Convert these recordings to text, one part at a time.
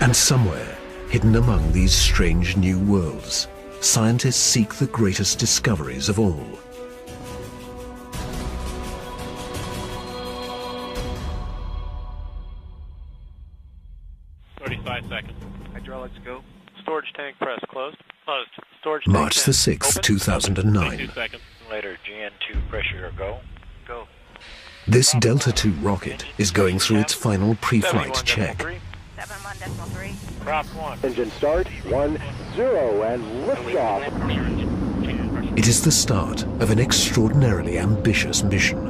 And somewhere, hidden among these strange new worlds, scientists seek the greatest discoveries of all. Hydraulics go. Storage tank press closed. Closed. Storage March tank the 6th, open. 2009. 2 seconds. Later, GN2 pressure go. Go. This Delta II rocket is going through its final pre-flight check. 71.3. Prop 1. Engine start, 1, 0, and liftoff. It is the start of an extraordinarily ambitious mission.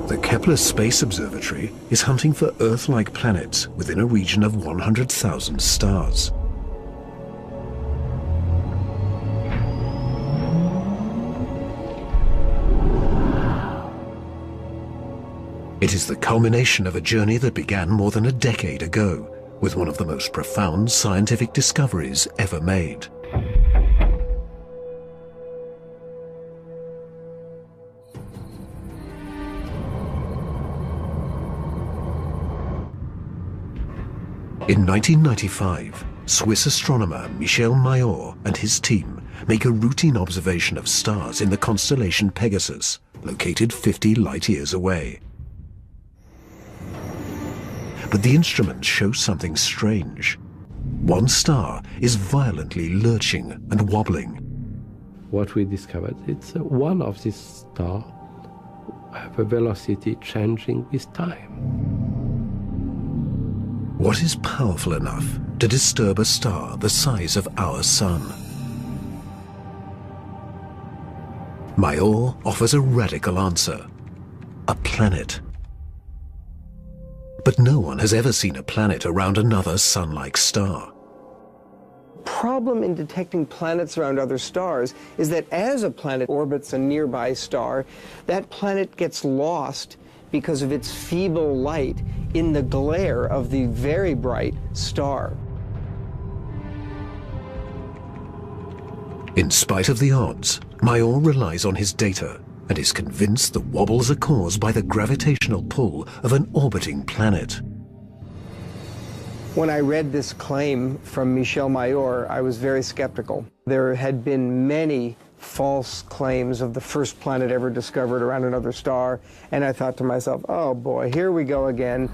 The Kepler Space Observatory is hunting for Earth-like planets within a region of 100,000 stars. It is the culmination of a journey that began more than a decade ago, with one of the most profound scientific discoveries ever made. In 1995, Swiss astronomer Michel Mayor and his team make a routine observation of stars in the constellation Pegasus, located 50 light-years away. But the instruments show something strange. One star is violently lurching and wobbling. What we discovered, it's one of these stars have a velocity changing with time. What is powerful enough to disturb a star the size of our sun? Mayor offers a radical answer: a planet. But no one has ever seen a planet around another sun-like star. Problem in detecting planets around other stars is that as a planet orbits a nearby star, that planet gets lost because of its feeble light in the glare of the very bright star. In spite of the odds, Mayor relies on his data and is convinced the wobbles are caused by the gravitational pull of an orbiting planet. When I read this claim from Michel Mayor, I was very skeptical. There had been many false claims of the first planet ever discovered around another star, and I thought to myself, oh boy, here we go again.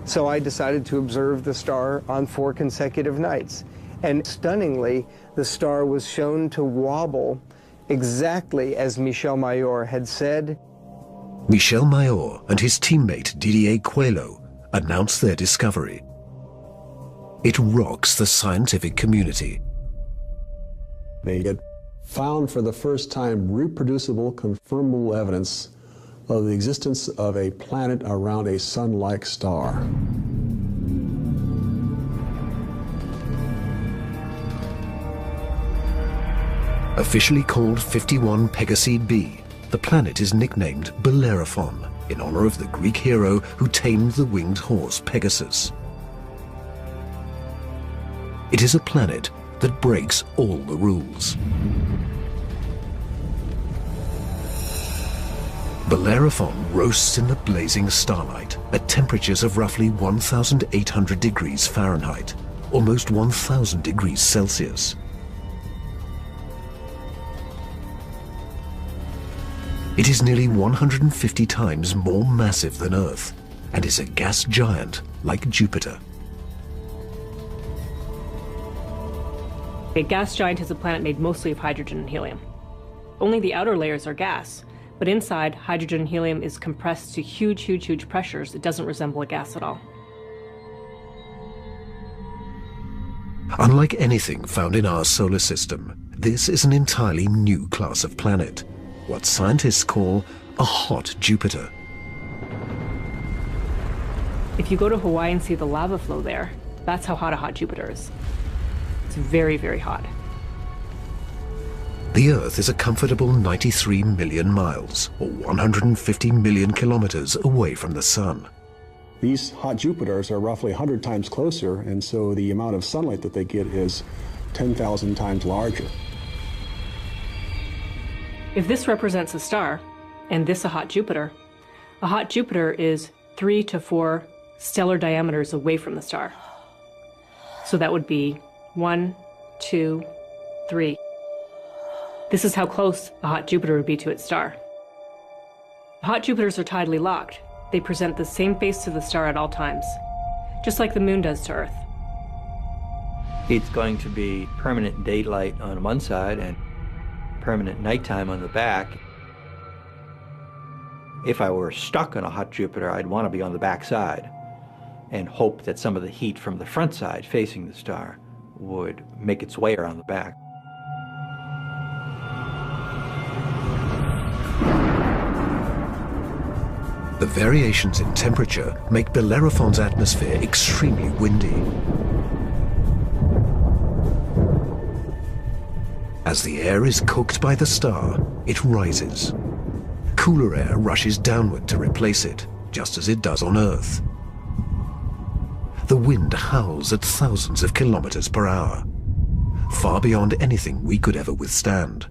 So I decided to observe the star on 4 consecutive nights. And stunningly, the star was shown to wobble exactly as Michel Mayor had said. Michel Mayor and his teammate Didier Queloz announced their discovery. It rocks the scientific community. They had found for the first time reproducible, confirmable evidence of the existence of a planet around a sun-like star. Officially called 51 Pegasi b, the planet is nicknamed Bellerophon in honor of the Greek hero who tamed the winged horse Pegasus. It is a planet that breaks all the rules. Bellerophon roasts in the blazing starlight at temperatures of roughly 1,800 degrees Fahrenheit, almost 1,000 degrees Celsius. It is nearly 150 times more massive than Earth and is a gas giant like Jupiter. A gas giant is a planet made mostly of hydrogen and helium. Only the outer layers are gas, but inside, hydrogen and helium is compressed to huge, huge, huge pressures. It doesn't resemble a gas at all. Unlike anything found in our solar system, this is an entirely new class of planet, what scientists call a hot Jupiter. If you go to Hawaii and see the lava flow there, that's how hot a hot Jupiter is. It's very, very hot. The Earth is a comfortable 93 million miles, or 150 million kilometers away from the Sun. These hot Jupiters are roughly 100 times closer, and so the amount of sunlight that they get is 10,000 times larger. If this represents a star, and this a hot Jupiter is 3 to 4 stellar diameters away from the star. So that would be 1, 2, 3. This is how close a hot Jupiter would be to its star. Hot Jupiters are tidally locked. They present the same face to the star at all times, just like the moon does to Earth. It's going to be permanent daylight on one side and permanent nighttime on the back. If I were stuck on a hot Jupiter, I'd want to be on the back side and hope that some of the heat from the front side facing the star would make its way around the back. The variations in temperature make Bellerophon's atmosphere extremely windy. As the air is cooked by the star, it rises. Cooler air rushes downward to replace it, just as it does on Earth. The wind howls at thousands of kilometers per hour, far beyond anything we could ever withstand.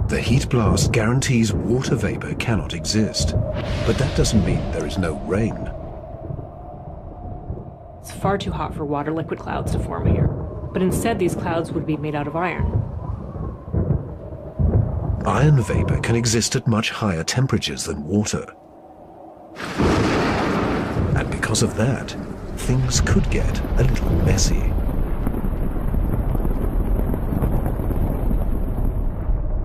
The heat blast guarantees water vapor cannot exist, but that doesn't mean there is no rain. It's far too hot for water liquid clouds to form here, but instead these clouds would be made out of iron. Iron vapor can exist at much higher temperatures than water. And because of that, things could get a little messy.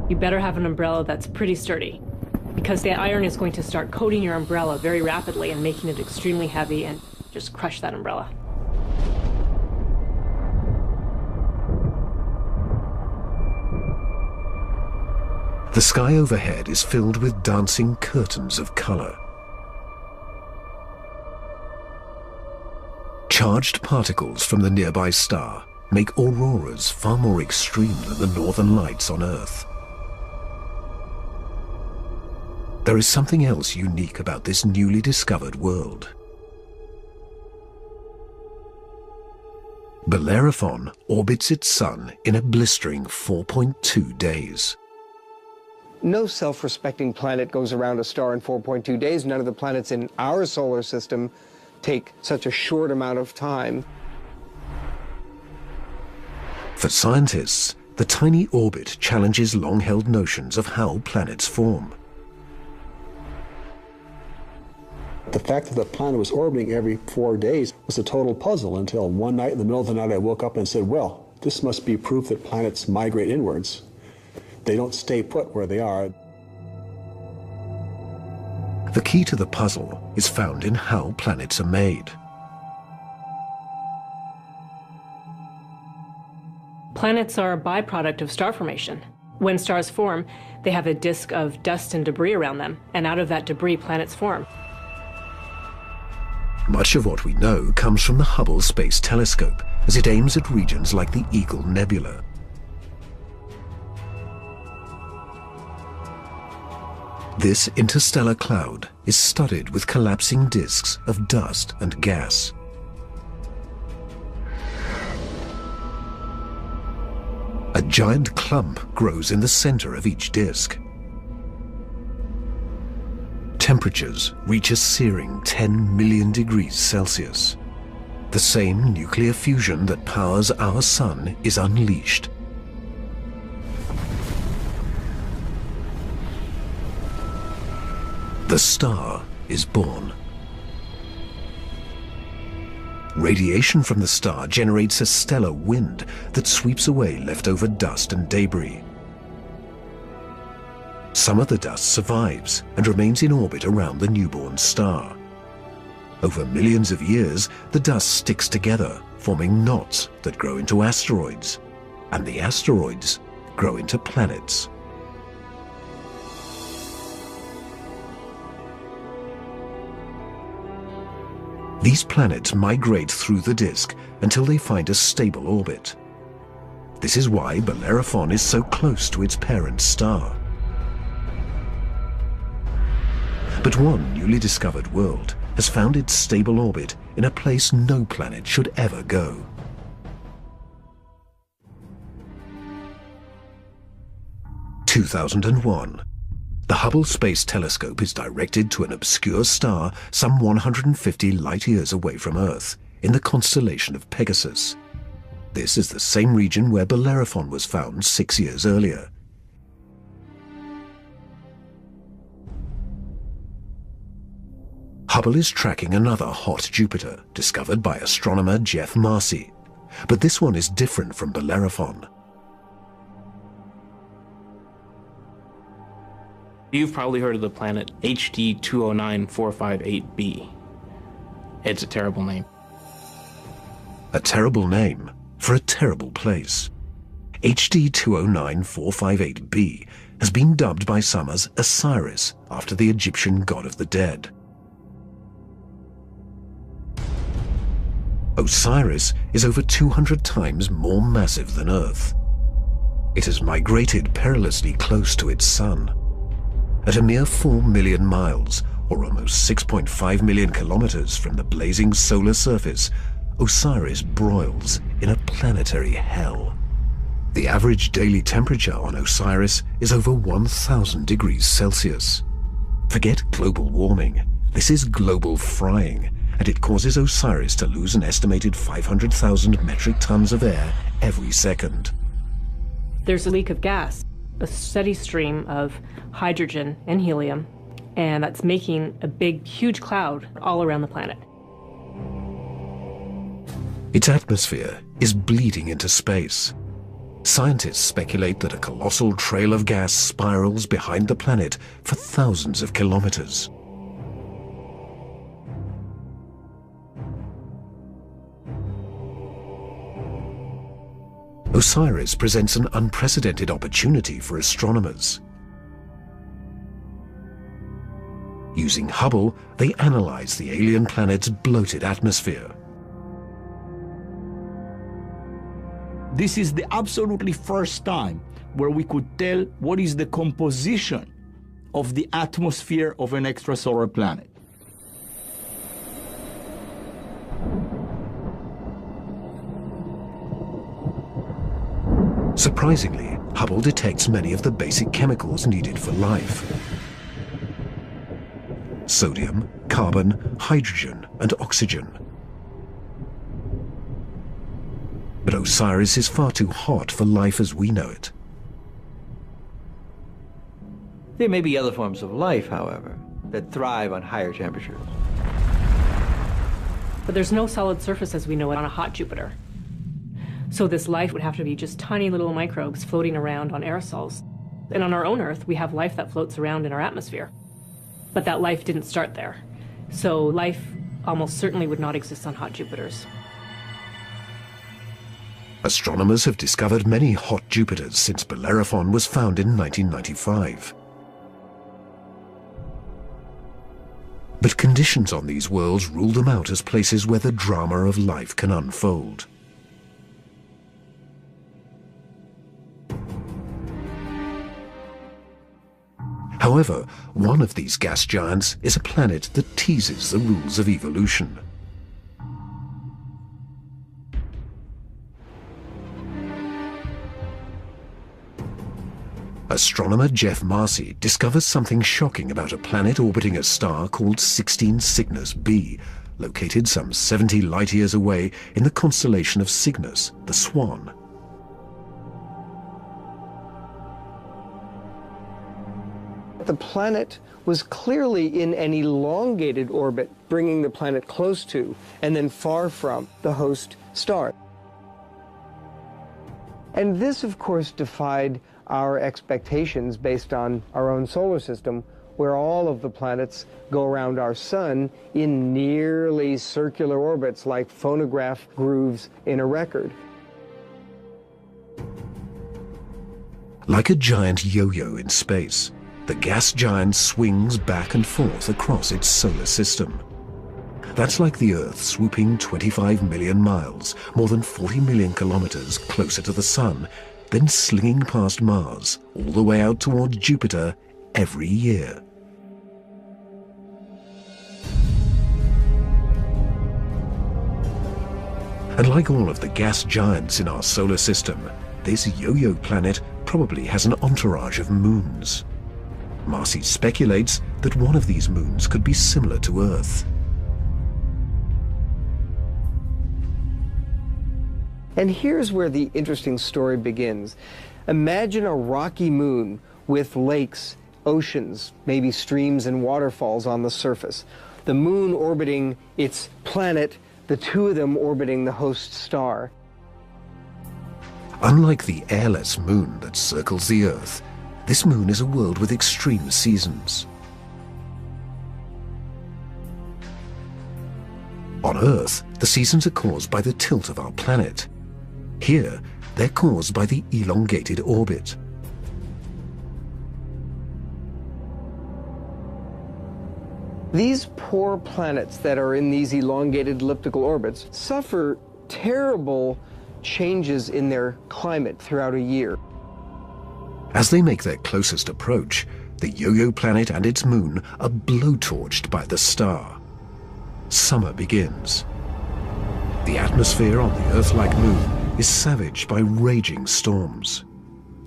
You better have an umbrella that's pretty sturdy, because the iron is going to start coating your umbrella very rapidly and making it extremely heavy and just crush that umbrella. The sky overhead is filled with dancing curtains of color. Charged particles from the nearby star make auroras far more extreme than the northern lights on Earth. There is something else unique about this newly discovered world. Bellerophon orbits its sun in a blistering 4.2 days. No self-respecting planet goes around a star in 4.2 days. None of the planets in our solar system take such a short amount of time. For scientists, the tiny orbit challenges long-held notions of how planets form. The fact that the planet was orbiting every 4 days was a total puzzle until one night in the middle of the night I woke up and said, well, this must be proof that planets migrate inwards. They don't stay put where they are. The key to the puzzle is found in how planets are made. Planets are a byproduct of star formation. When stars form, they have a disk of dust and debris around them, and out of that debris, planets form. Much of what we know comes from the Hubble Space Telescope as it aims at regions like the Eagle Nebula. This interstellar cloud is studded with collapsing disks of dust and gas. A giant clump grows in the center of each disk. Temperatures reach a searing 10 million degrees Celsius. The same nuclear fusion that powers our sun is unleashed. The star is born. Radiation from the star generates a stellar wind that sweeps away leftover dust and debris. Some of the dust survives and remains in orbit around the newborn star. Over millions of years, the dust sticks together, forming knots that grow into asteroids, and the asteroids grow into planets. These planets migrate through the disk until they find a stable orbit. This is why Bellerophon is so close to its parent star. But one newly discovered world has found its stable orbit in a place no planet should ever go. In 2001. The Hubble Space Telescope is directed to an obscure star some 150 light-years away from Earth, in the constellation of Pegasus. This is the same region where Bellerophon was found 6 years earlier. Hubble is tracking another hot Jupiter, discovered by astronomer Jeff Marcy. But this one is different from Bellerophon. You've probably heard of the planet HD 209458b. It's a terrible name. A terrible name for a terrible place. HD 209458b has been dubbed by some as Osiris, after the Egyptian god of the dead. Osiris is over 200 times more massive than Earth. It has migrated perilously close to its sun. At a mere 4 million miles, or almost 6.5 million kilometers from the blazing solar surface, Osiris broils in a planetary hell. The average daily temperature on Osiris is over 1,000 degrees Celsius. Forget global warming. This is global frying, and it causes Osiris to lose an estimated 500,000 metric tons of air every second. There's a leak of gas, a steady stream of hydrogen and helium, and that's making a big, huge cloud all around the planet. Its atmosphere is bleeding into space. Scientists speculate that a colossal trail of gas spirals behind the planet for thousands of kilometers. Osiris presents an unprecedented opportunity for astronomers. Using Hubble, they analyze the alien planet's bloated atmosphere. This is the absolutely first time where we could tell what is the composition of the atmosphere of an extrasolar planet. Surprisingly, Hubble detects many of the basic chemicals needed for life. Sodium, carbon, hydrogen, and oxygen. But Osiris is far too hot for life as we know it. There may be other forms of life, however, that thrive on higher temperatures. But there's no solid surface as we know it on a hot Jupiter. So this life would have to be just tiny little microbes floating around on aerosols. And on our own Earth, we have life that floats around in our atmosphere. But that life didn't start there. So life almost certainly would not exist on hot Jupiters. Astronomers have discovered many hot Jupiters since Bellerophon was found in 1995. But conditions on these worlds rule them out as places where the drama of life can unfold. However, one of these gas giants is a planet that teases the rules of evolution. Astronomer Jeff Marcy discovers something shocking about a planet orbiting a star called 16 Cygnus b, located some 70 light-years away in the constellation of Cygnus, the Swan. The planet was clearly in an elongated orbit, bringing the planet close to and then far from the host star. And this, of course, defied our expectations based on our own solar system, where all of the planets go around our sun in nearly circular orbits like phonograph grooves in a record. Like a giant yo-yo in space, the gas giant swings back and forth across its solar system. That's like the Earth swooping 25 million miles, more than 40 million kilometers closer to the Sun, then slinging past Mars, all the way out towards Jupiter every year. And like all of the gas giants in our solar system, this yo-yo planet probably has an entourage of moons. Marcy speculates that one of these moons could be similar to Earth. And here's where the interesting story begins. Imagine a rocky moon with lakes, oceans, maybe streams and waterfalls on the surface. The moon orbiting its planet, the two of them orbiting the host star. Unlike the airless moon that circles the Earth, this moon is a world with extreme seasons. On Earth, the seasons are caused by the tilt of our planet. Here, they're caused by the elongated orbit. These poor planets that are in these elongated elliptical orbits suffer terrible changes in their climate throughout a year. As they make their closest approach, the yo-yo planet and its moon are blowtorched by the star. Summer begins. The atmosphere on the Earth-like moon is savaged by raging storms.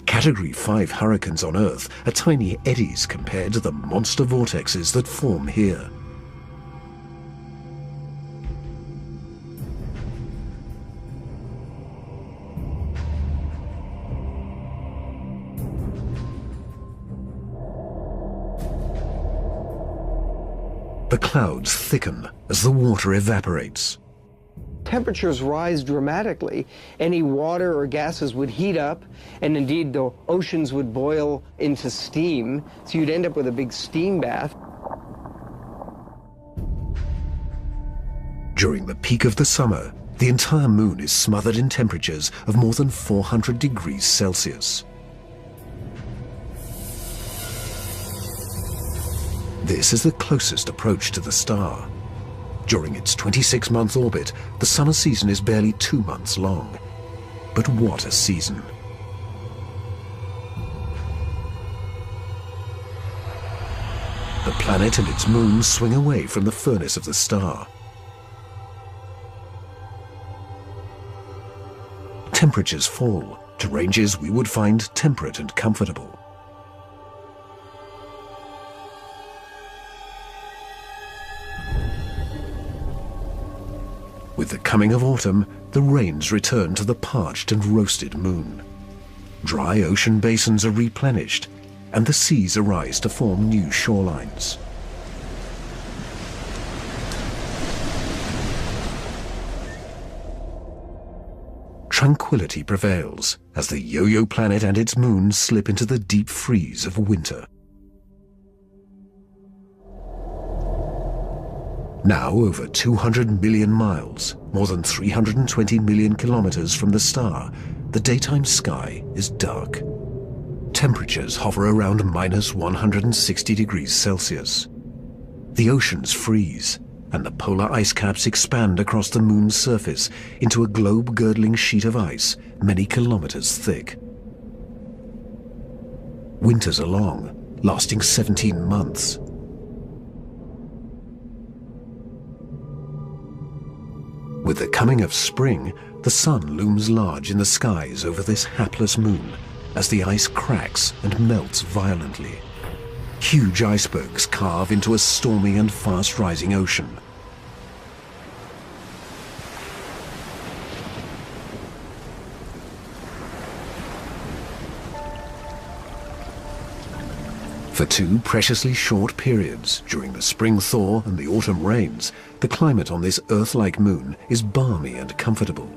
Category 5 hurricanes on Earth are tiny eddies compared to the monster vortexes that form here. The clouds thicken as the water evaporates. Temperatures rise dramatically. Any water or gases would heat up, and indeed the oceans would boil into steam, so you'd end up with a big steam bath. During the peak of the summer, the entire moon is smothered in temperatures of more than 400 degrees Celsius. This is the closest approach to the star. During its 26-month orbit, the summer season is barely 2 months long. But what a season! The planet and its moon swing away from the furnace of the star. Temperatures fall to ranges we would find temperate and comfortable. With the coming of autumn, the rains return to the parched and roasted moon. Dry ocean basins are replenished, and the seas arise to form new shorelines. Tranquility prevails as the yo-yo planet and its moon slip into the deep freeze of winter. Now over 200 million miles, more than 320 million kilometers from the star, the daytime sky is dark. Temperatures hover around minus 160 degrees Celsius. The oceans freeze, and the polar ice caps expand across the moon's surface into a globe-girdling sheet of ice many kilometers thick. Winters are long, lasting 17 months. With the coming of spring, the sun looms large in the skies over this hapless moon as the ice cracks and melts violently. Huge icebergs carve into a stormy and fast-rising ocean. For two preciously short periods, during the spring thaw and the autumn rains, the climate on this Earth-like moon is balmy and comfortable.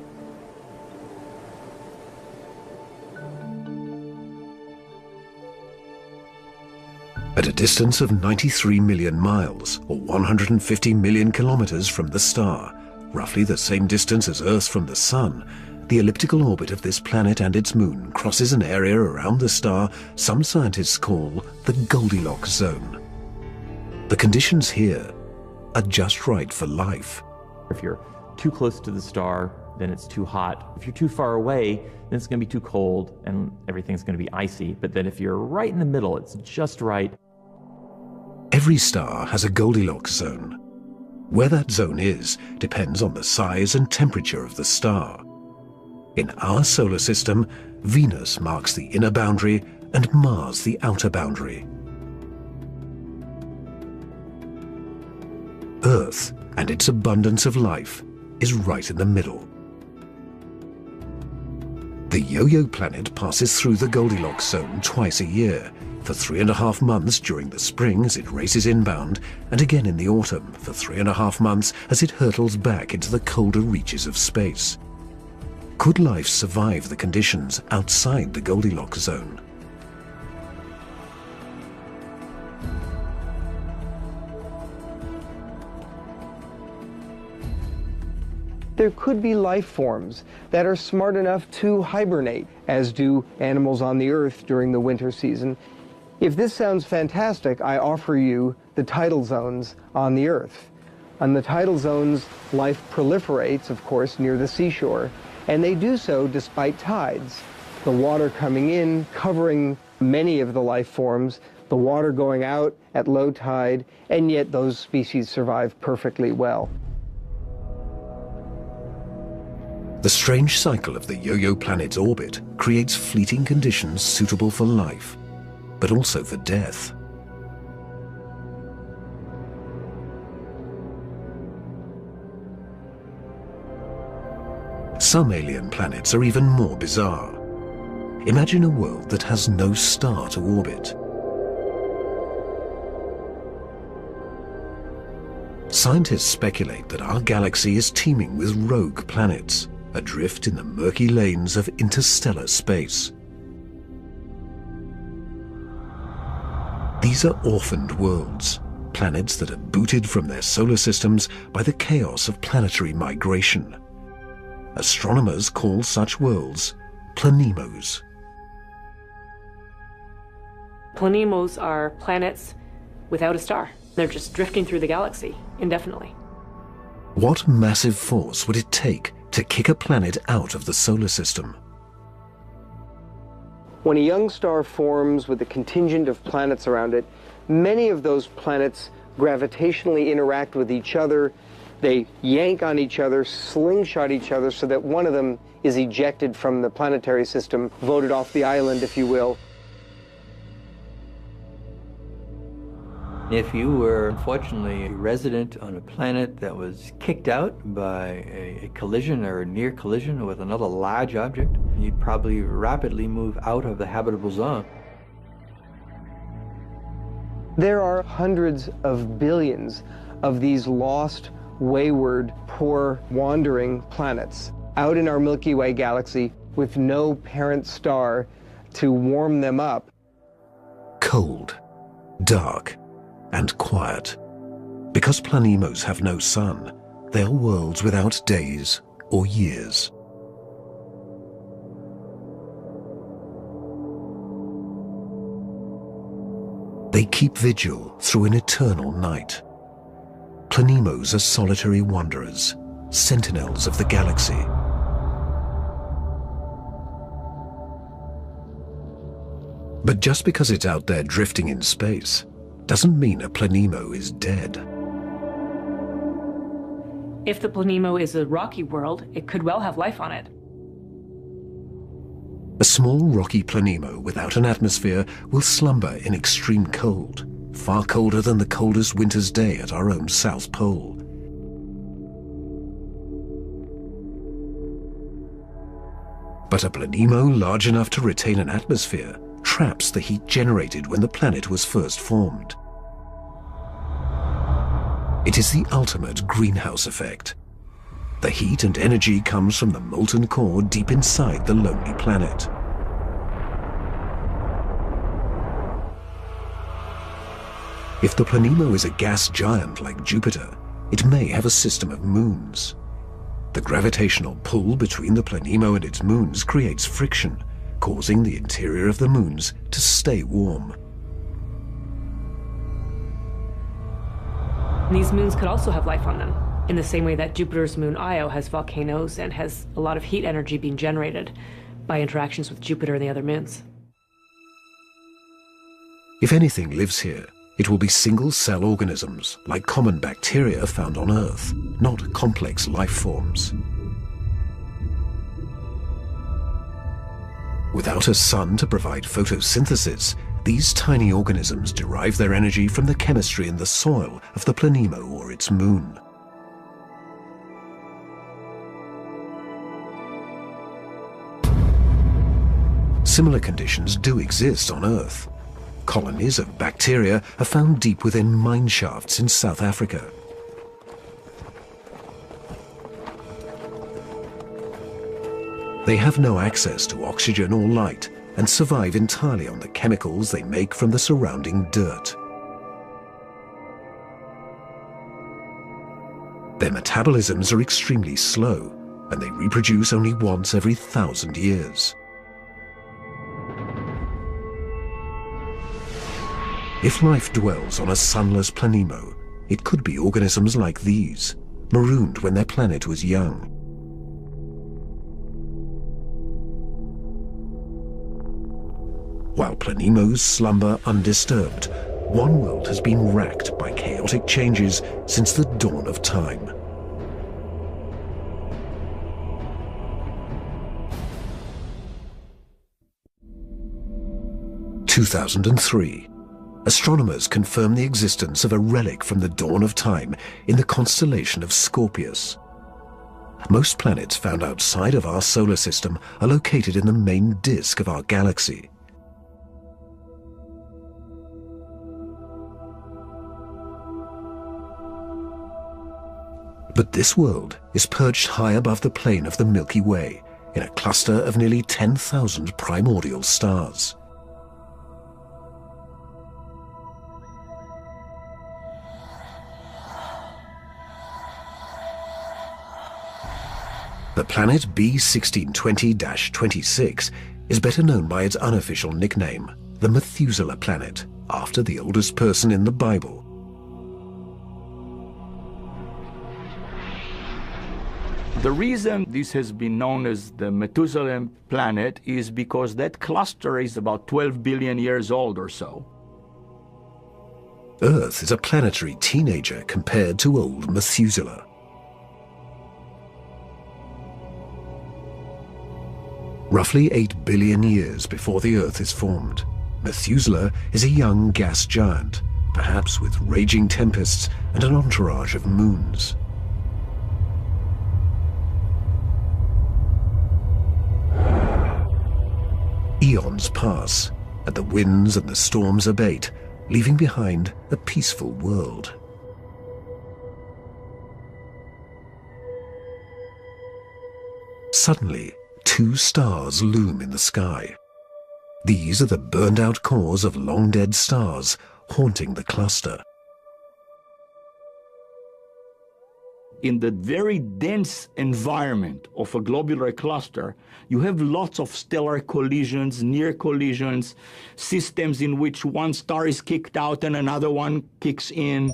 At a distance of 93 million miles, or 150 million kilometers from the star, roughly the same distance as Earth from the Sun, the elliptical orbit of this planet and its moon crosses an area around the star some scientists call the Goldilocks zone. The conditions here are just right for life. If you're too close to the star, then it's too hot. If you're too far away, then it's going to be too cold and everything's going to be icy. But then if you're right in the middle, it's just right. Every star has a Goldilocks zone. Where that zone is depends on the size and temperature of the star. In our solar system, Venus marks the inner boundary and Mars the outer boundary. Earth and its abundance of life is right in the middle. The Yo-Yo planet passes through the Goldilocks zone twice a year, for 3.5 months during the spring as it races inbound, and again in the autumn for 3.5 months as it hurtles back into the colder reaches of space. Could life survive the conditions outside the Goldilocks zone? There could be life forms that are smart enough to hibernate, as do animals on the Earth during the winter season. If this sounds fantastic, I offer you the tidal zones on the Earth. On the tidal zones, life proliferates, of course, near the seashore, and they do so despite tides. The water coming in, covering many of the life forms, the water going out at low tide, and yet those species survive perfectly well. The strange cycle of the Yo-Yo planet's orbit creates fleeting conditions suitable for life, but also for death. Some alien planets are even more bizarre. Imagine a world that has no star to orbit. Scientists speculate that our galaxy is teeming with rogue planets, adrift in the murky lanes of interstellar space. These are orphaned worlds, planets that are booted from their solar systems by the chaos of planetary migration. Astronomers call such worlds planemos. Planemos are planets without a star. They're just drifting through the galaxy indefinitely. What massive force would it take to kick a planet out of the solar system? When a young star forms with a contingent of planets around it, many of those planets gravitationally interact with each other. They yank on each other, slingshot each other, so that one of them is ejected from the planetary system, voted off the island, if you will. If you were, unfortunately, a resident on a planet that was kicked out by a collision or a near collision with another large object, you'd probably rapidly move out of the habitable zone. There are hundreds of billions of these lost, wayward, poor, wandering planets out in our Milky Way galaxy with no parent star to warm them up. Cold, dark, and quiet. Because planemos have no sun, they are worlds without days or years. They keep vigil through an eternal night. Planemos are solitary wanderers, sentinels of the galaxy. But just because it's out there drifting in space doesn't mean a planemo is dead. If the planemo is a rocky world, it could well have life on it. A small rocky planemo without an atmosphere will slumber in extreme cold, far colder than the coldest winter's day at our own South Pole. But a planemo large enough to retain an atmosphere traps the heat generated when the planet was first formed. It is the ultimate greenhouse effect. The heat and energy comes from the molten core deep inside the lonely planet. If the planemo is a gas giant like Jupiter, it may have a system of moons. The gravitational pull between the planemo and its moons creates friction, causing the interior of the moons to stay warm. These moons could also have life on them, in the same way that Jupiter's moon Io has volcanoes and has a lot of heat energy being generated by interactions with Jupiter and the other moons. If anything lives here, it will be single-cell organisms like common bacteria found on Earth, not complex life forms. Without a sun to provide photosynthesis, these tiny organisms derive their energy from the chemistry in the soil of the Planemo or its moon. Similar conditions do exist on Earth. Colonies of bacteria are found deep within mine shafts in South Africa. They have no access to oxygen or light and survive entirely on the chemicals they make from the surrounding dirt. Their metabolisms are extremely slow, and they reproduce only once every 1,000 years. If life dwells on a sunless Planemo, it could be organisms like these, marooned when their planet was young. While Planemos slumber undisturbed, one world has been racked by chaotic changes since the dawn of time. In 2003, astronomers confirmed the existence of a relic from the dawn of time in the constellation of Scorpius. Most planets found outside of our solar system are located in the main disk of our galaxy. But this world is perched high above the plane of the Milky Way in a cluster of nearly 10,000 primordial stars. The planet B1620-26 is better known by its unofficial nickname, the Methuselah planet, after the oldest person in the Bible. The reason this has been known as the Methuselah planet is because that cluster is about 12 billion years old or so. Earth is a planetary teenager compared to old Methuselah. Roughly 8 billion years before the Earth is formed, Methuselah is a young gas giant, perhaps with raging tempests and an entourage of moons. Eons pass, and the winds and the storms abate, leaving behind a peaceful world. Suddenly, two stars loom in the sky. These are the burned-out cores of long-dead stars haunting the cluster. In the very dense environment of a globular cluster, you have lots of stellar collisions, near collisions, systems in which one star is kicked out and another one kicks in.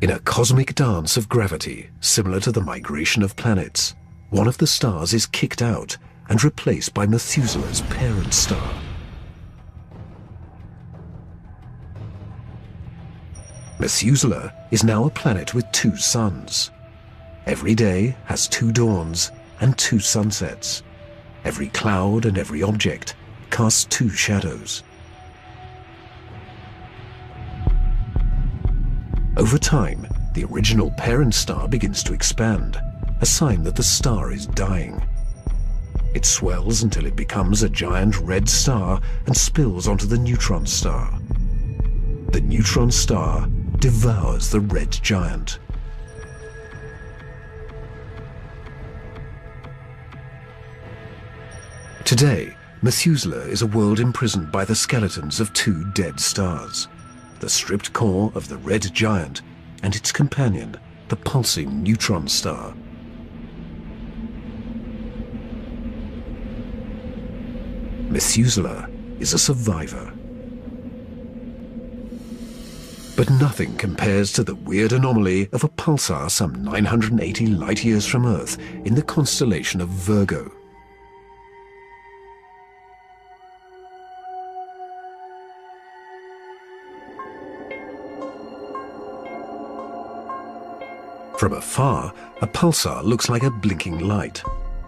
In a cosmic dance of gravity, similar to the migration of planets, one of the stars is kicked out and replaced by Methuselah's parent star. Methuselah is now a planet with two suns. Every day has two dawns and two sunsets. Every cloud and every object casts two shadows. Over time, the original parent star begins to expand, a sign that the star is dying. It swells until it becomes a giant red star and spills onto the neutron star. The neutron star devours the red giant. Today, Methuselah is a world imprisoned by the skeletons of two dead stars, the stripped core of the red giant and its companion, the pulsing neutron star. Methuselah is a survivor. But nothing compares to the weird anomaly of a pulsar some 980 light-years from Earth in the constellation of Virgo. From afar, a pulsar looks like a blinking light.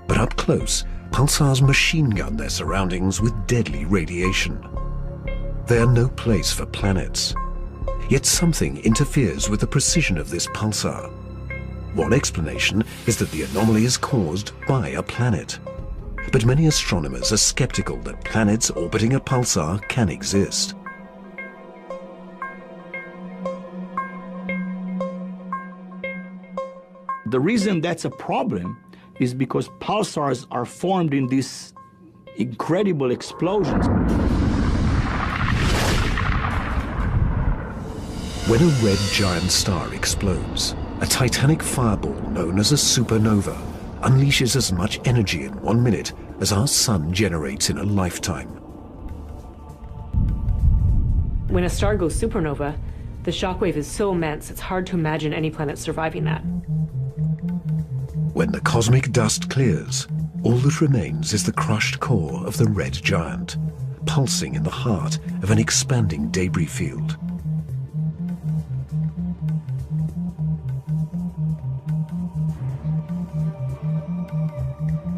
But up close, pulsars machine gun their surroundings with deadly radiation. They are no place for planets. Yet something interferes with the precision of this pulsar. One explanation is that the anomaly is caused by a planet. But many astronomers are skeptical that planets orbiting a pulsar can exist. The reason that's a problem is because pulsars are formed in these incredible explosions. When a red giant star explodes, a titanic fireball known as a supernova unleashes as much energy in 1 minute as our sun generates in a lifetime. When a star goes supernova, the shockwave is so immense it's hard to imagine any planet surviving that. When the cosmic dust clears, all that remains is the crushed core of the red giant, pulsing in the heart of an expanding debris field.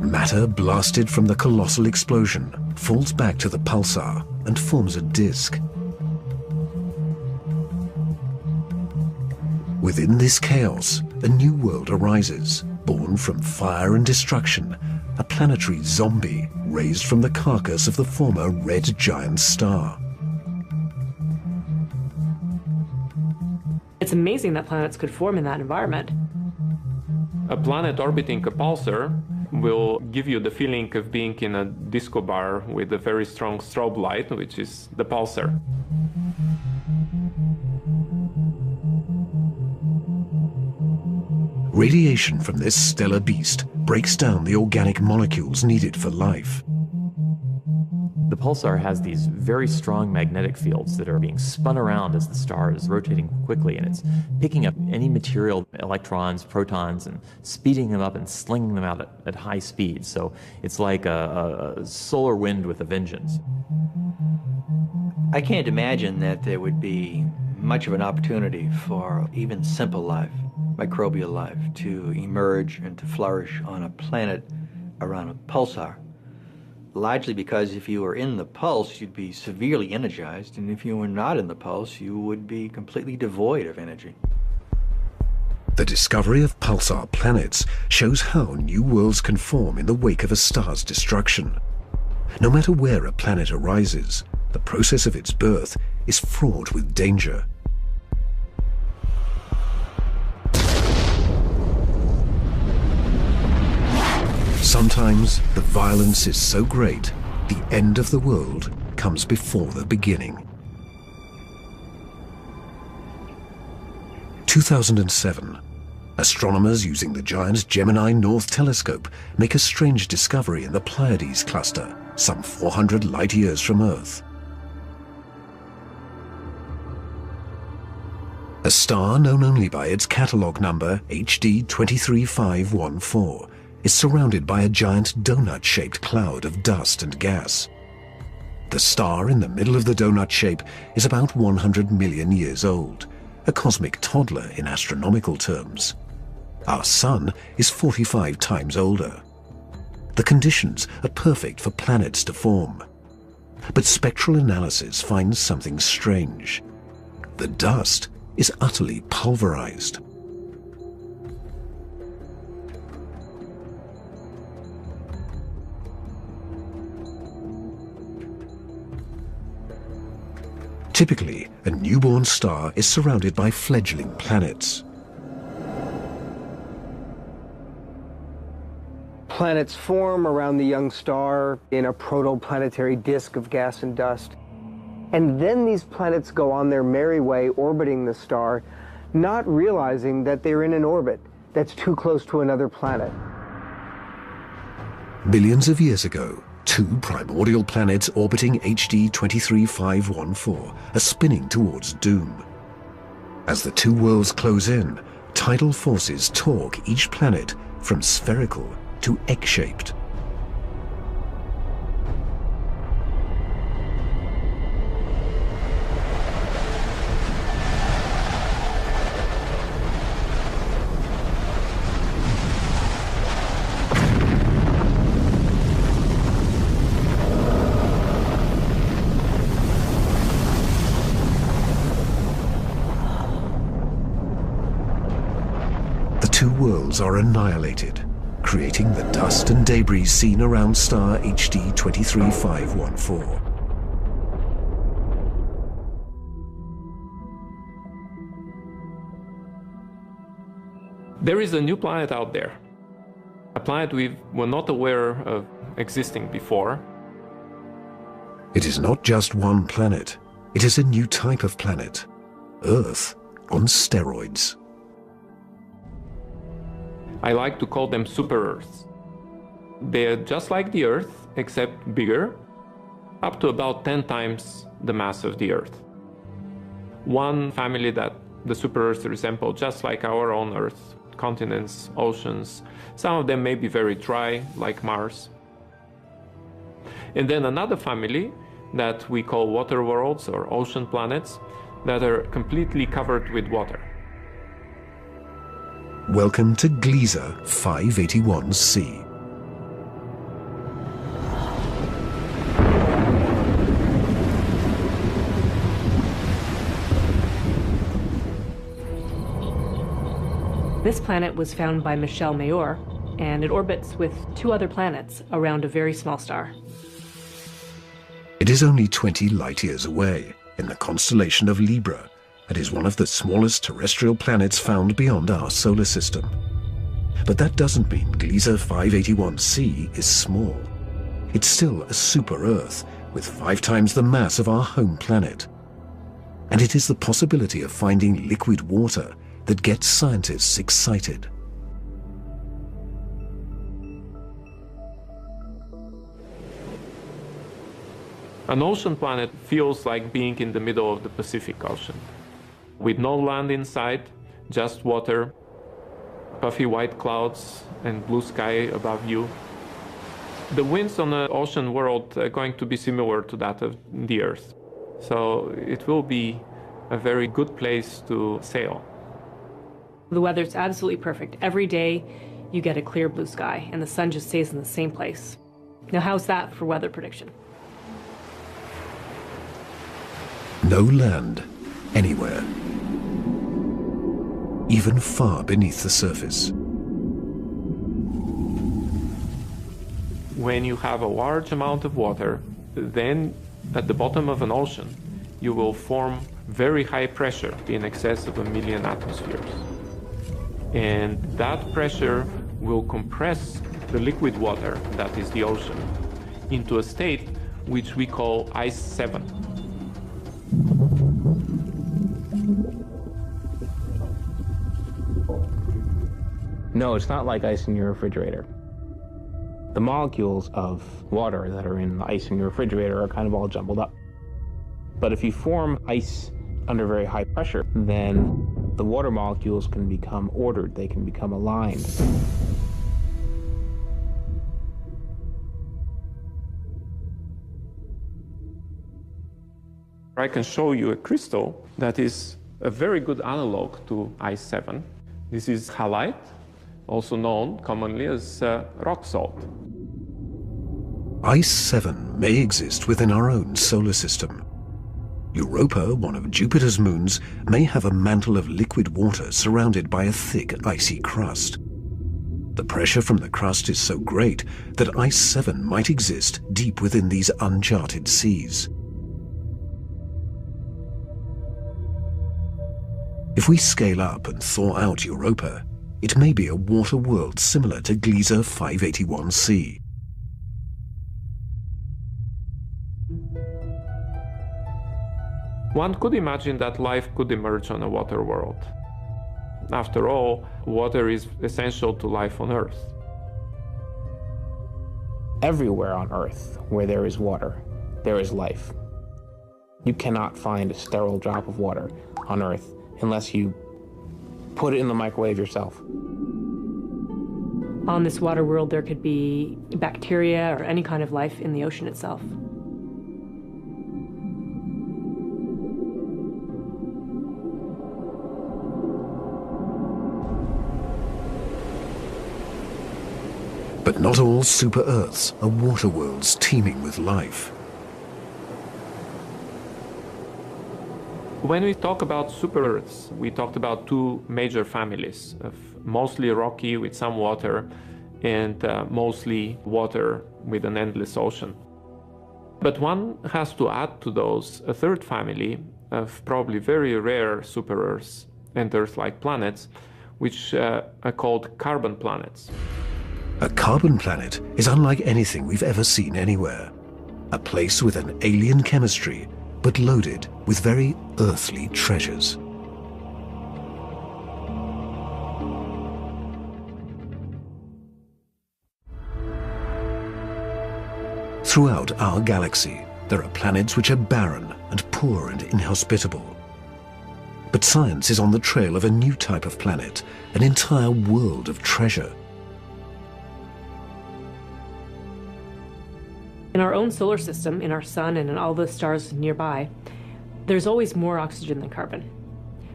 Matter blasted from the colossal explosion falls back to the pulsar and forms a disk. Within this chaos, a new world arises, born from fire and destruction, a planetary zombie raised from the carcass of the former red giant star. It's amazing that planets could form in that environment. A planet orbiting a pulsar will give you the feeling of being in a disco bar with a very strong strobe light, which is the pulsar. Radiation from this stellar beast breaks down the organic molecules needed for life. The pulsar has these very strong magnetic fields that are being spun around as the star is rotating quickly, and it's picking up any material, electrons, protons, and speeding them up and slinging them out at high speed. So it's like a solar wind with a vengeance. I can't imagine that there would be much of an opportunity for even simple life, microbial life, to emerge and to flourish on a planet around a pulsar. Largely because if you were in the pulse, you'd be severely energized, and if you were not in the pulse, you would be completely devoid of energy. The discovery of pulsar planets shows how new worlds can form in the wake of a star's destruction. No matter where a planet arises, the process of its birth is fraught with danger. Sometimes the violence is so great, the end of the world comes before the beginning. 2007, astronomers using the giant Gemini North Telescope make a strange discovery in the Pleiades cluster, some 400 light-years from Earth. A star known only by its catalogue number HD 23514 is surrounded by a giant donut-shaped cloud of dust and gas. The star in the middle of the donut shape is about 100 million years old, a cosmic toddler in astronomical terms. Our Sun is 45 times older. The conditions are perfect for planets to form. But spectral analysis finds something strange. The dust is utterly pulverized. Typically, a newborn star is surrounded by fledgling planets. Planets form around the young star in a protoplanetary disk of gas and dust. And then these planets go on their merry way orbiting the star, not realizing that they're in an orbit that's too close to another planet. Billions of years ago, two primordial planets orbiting HD 23514 are spinning towards doom. As the two worlds close in, tidal forces torque each planet from spherical to egg-shaped. two worlds are annihilated, creating the dust and debris seen around star HD 23514. There is a new planet out there, a planet we were not aware of existing before. It is not just one planet, it is a new type of planet, Earth on steroids. I like to call them super Earths. They're just like the Earth, except bigger, up to about 10 times the mass of the Earth. One family that the super Earths resemble just like our own Earth, continents, oceans. Some of them may be very dry, like Mars. And then another family that we call water worlds or ocean planets that are completely covered with water. Welcome to Gliese 581c. This planet was found by Michel Mayor, and it orbits with two other planets around a very small star. It is only 20 light years away, in the constellation of Libra, and is one of the smallest terrestrial planets found beyond our solar system. But that doesn't mean Gliese 581c is small. It's still a super-Earth, with 5 times the mass of our home planet. And it is the possibility of finding liquid water that gets scientists excited. An ocean planet feels like being in the middle of the Pacific Ocean, with no land inside, just water, puffy white clouds, and blue sky above you. The winds on the ocean world are going to be similar to that of the Earth, so it will be a very good place to sail. The weather's absolutely perfect. Every day you get a clear blue sky, and the sun just stays in the same place. Now, how's that for weather prediction? No land, anywhere. Even far beneath the surface. When you have a large amount of water, then at the bottom of an ocean, you will form very high pressure in excess of 1 million atmospheres. And that pressure will compress the liquid water, that is the ocean, into a state which we call Ice 7. No, it's not like ice in your refrigerator. The molecules of water that are in the ice in your refrigerator are kind of all jumbled up. But if you form ice under very high pressure, then the water molecules can become ordered, they can become aligned. I can show you a crystal that is a very good analog to Ice 7. This is halite, also known commonly as rock salt. Ice 7 may exist within our own solar system. Europa, one of Jupiter's moons, may have a mantle of liquid water surrounded by a thick, icy crust. The pressure from the crust is so great that Ice 7 might exist deep within these uncharted seas. If we scale up and thaw out Europa, it may be a water world similar to Gliese 581c. One could imagine that life could emerge on a water world. After all, water is essential to life on Earth. Everywhere on Earth where there is water, there is life. You cannot find a sterile drop of water on Earth unless you put it in the microwave yourself. On this water world, there could be bacteria or any kind of life in the ocean itself. But not all super-Earths are water worlds teeming with life. When we talk about super-Earths, we talked about two major families of mostly rocky with some water and mostly water with an endless ocean. But one has to add to those a third family of probably very rare super-Earths and Earth-like planets, which are called carbon planets. A carbon planet is unlike anything we've ever seen anywhere. A place with an alien chemistry, but loaded with very earthly treasures. Throughout our galaxy, there are planets which are barren and poor and inhospitable. But science is on the trail of a new type of planet, an entire world of treasure. In our own solar system, in our sun and in all the stars nearby, there's always more oxygen than carbon.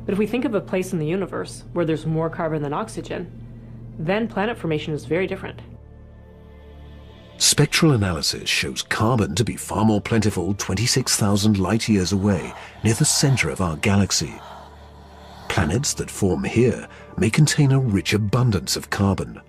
But if we think of a place in the universe where there's more carbon than oxygen, then planet formation is very different. Spectral analysis shows carbon to be far more plentiful 26,000 light-years away, near the center of our galaxy. Planets that form here may contain a rich abundance of carbon.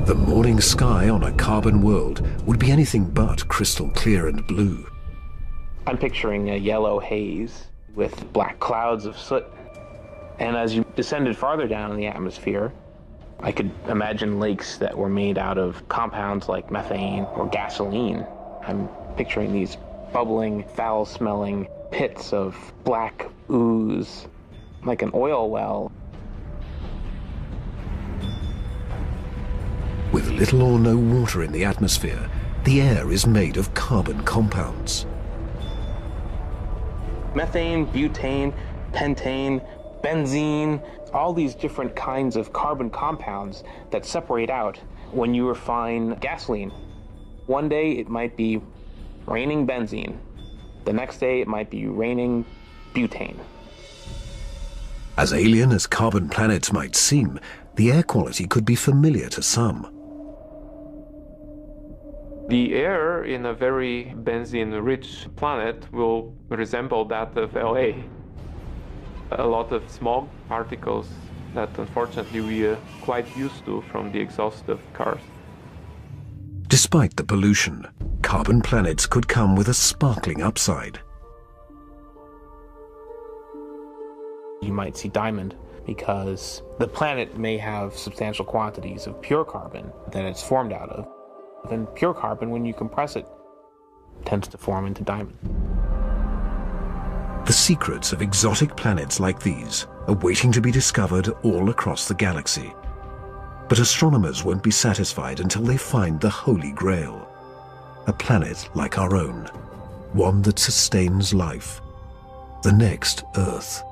The morning sky on a carbon world would be anything but crystal clear and blue. I'm picturing a yellow haze with black clouds of soot. And as you descended farther down in the atmosphere, I could imagine lakes that were made out of compounds like methane or gasoline. I'm picturing these bubbling, foul-smelling pits of black ooze, like an oil well. With little or no water in the atmosphere, the air is made of carbon compounds. Methane, butane, pentane, benzene, all these different kinds of carbon compounds that separate out when you refine gasoline. One day it might be raining benzene. The next day it might be raining butane. As alien as carbon planets might seem, the air quality could be familiar to some. The air in a very benzene-rich planet will resemble that of LA. A lot of smog particles that unfortunately we are quite used to from the exhaust of cars. Despite the pollution, carbon planets could come with a sparkling upside. You might see diamond because the planet may have substantial quantities of pure carbon that it's formed out of. And pure carbon, when you compress it, tends to form into diamond. The secrets of exotic planets like these are waiting to be discovered all across the galaxy. But astronomers won't be satisfied until they find the Holy Grail, a planet like our own, one that sustains life, the next Earth.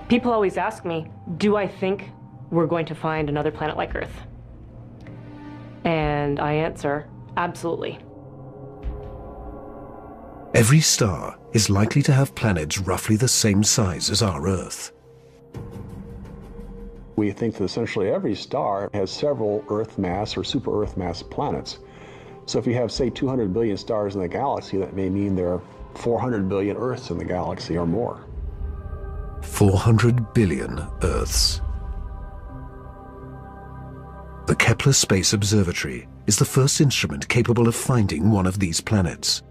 People always ask me, do I think we're going to find another planet like Earth? And I answer, absolutely. Every star is likely to have planets roughly the same size as our Earth. We think that essentially every star has several Earth mass or super Earth mass planets. So if you have, say, 200 billion stars in the galaxy, that may mean there are 400 billion Earths in the galaxy or more. 400 billion Earths. The Kepler Space Observatory is the first instrument capable of finding one of these planets.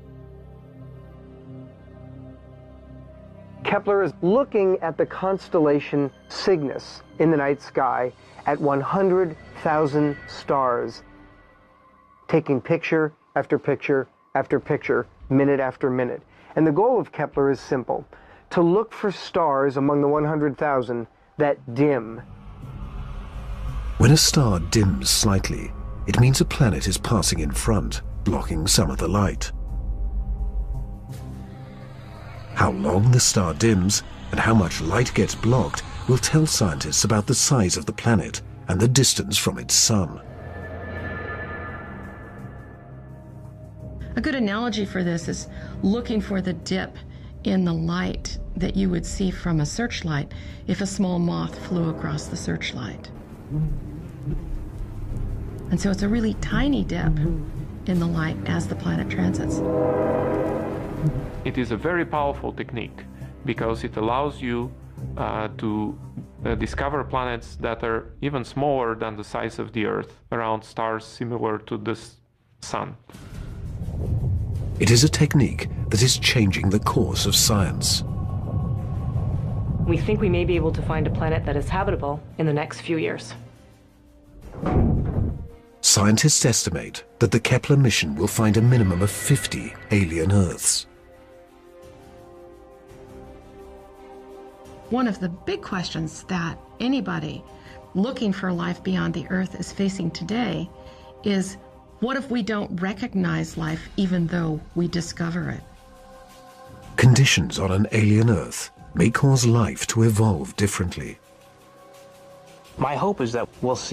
Kepler is looking at the constellation Cygnus in the night sky at 100,000 stars, taking picture after picture after picture, minute after minute. And the goal of Kepler is simple: to look for stars among the 100,000 that dim. When a star dims slightly, it means a planet is passing in front, blocking some of the light. How long the star dims and how much light gets blocked will tell scientists about the size of the planet and the distance from its sun. A good analogy for this is looking for the dip in the light that you would see from a searchlight if a small moth flew across the searchlight. And so it's a really tiny dip in the light as the planet transits. It is a very powerful technique because it allows you to discover planets that are even smaller than the size of the Earth around stars similar to the Sun. It is a technique that is changing the course of science. We think we may be able to find a planet that is habitable in the next few years. Scientists estimate that the Kepler mission will find a minimum of 50 alien Earths. One of the big questions that anybody looking for life beyond the Earth is facing today is, what if we don't recognize life even though we discover it? Conditions on an alien Earth may cause life to evolve differently. My hope is that we'll see